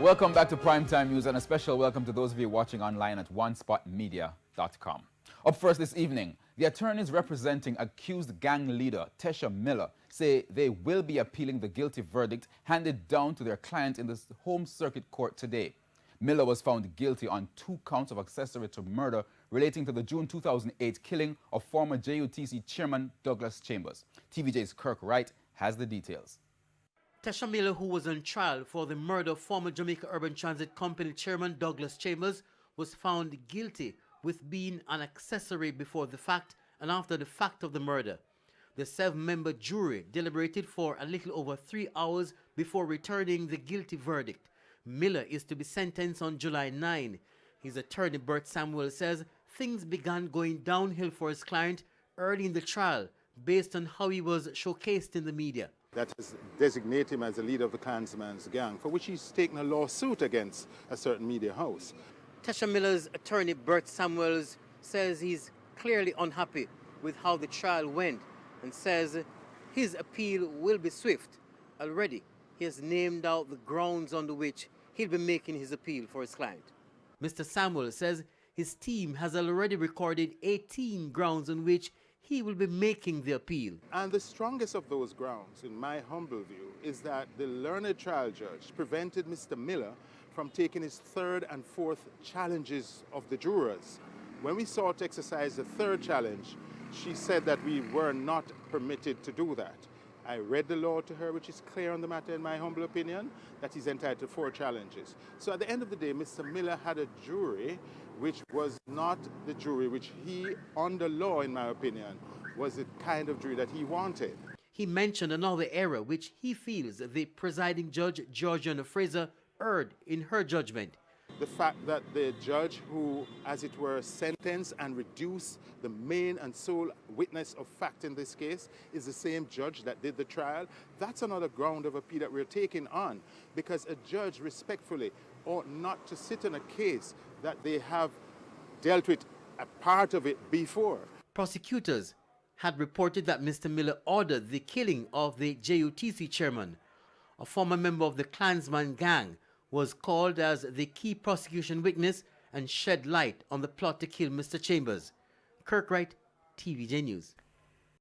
Welcome back to Primetime News, and a special welcome to those of you watching online at onespotmedia.com. Up first this evening, the attorneys representing accused gang leader Tesha Miller say they will be appealing the guilty verdict handed down to their client in the home circuit court today. Miller was found guilty on 2 counts of accessory to murder relating to the June 2008 killing of former JUTC chairman Douglas Chambers. TVJ's Kirk Wright has the details. Tesha Miller, who was on trial for the murder of former Jamaica Urban Transit Company chairman Douglas Chambers, was found guilty with being an accessory before the fact and after the fact of the murder. The 7-member jury deliberated for a little over 3 hours before returning the guilty verdict. Miller is to be sentenced on July 9. His attorney, Bert Samuel, says things began going downhill for his client early in the trial based on how he was showcased in the media. That has designated him as the leader of the Klansman's gang, for which he's taken a lawsuit against a certain media house. Tesha Miller's attorney, Bert Samuels, says he's clearly unhappy with how the trial went and says his appeal will be swift. Already, he has named out the grounds under which he'll be making his appeal for his client. Mr. Samuel says his team has already recorded 18 grounds on which he will be making the appeal. And the strongest of those grounds, in my humble view, is that the learned trial judge prevented Mr. Miller from taking his 3rd and 4th challenges of the jurors. When we sought to exercise the 3rd challenge, she said that we were not permitted to do that. I read the law to her, which is clear on the matter, in my humble opinion, that he's entitled to 4 challenges. So at the end of the day, Mr. Miller had a jury which was not the jury which he, under law, in my opinion, was the kind of jury that he wanted. He mentioned another error which he feels the presiding judge, Georgiana Fraser, erred in her judgment. The fact that the judge who, as it were, sentenced and reduced the main and sole witness of fact in this case is the same judge that did the trial, that's another ground of appeal that we're taking on, because a judge respectfully ought not to sit in a case that they have dealt with a part of it before. Prosecutors had reported that Mr. Miller ordered the killing of the JUTC chairman. A former member of the Klansman gang was called as the key prosecution witness and shed light on the plot to kill Mr. Chambers. Kirk Wright, TVJ News.